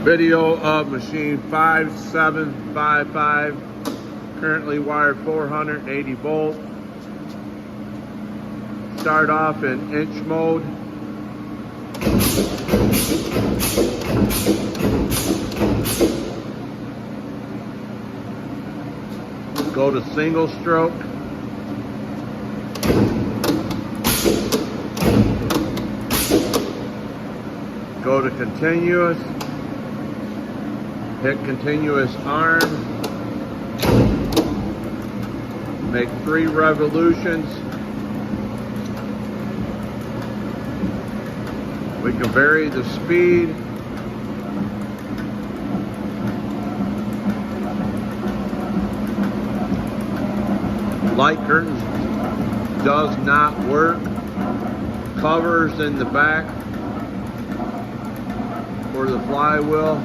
Video of machine 5755, currently wired 480 volts. Start off in inch mode. Go to single stroke. Go to continuous. Hit continuous arm. Make 3 revolutions. We can vary the speed. Light curtains does not work. Covers in the back for the flywheel.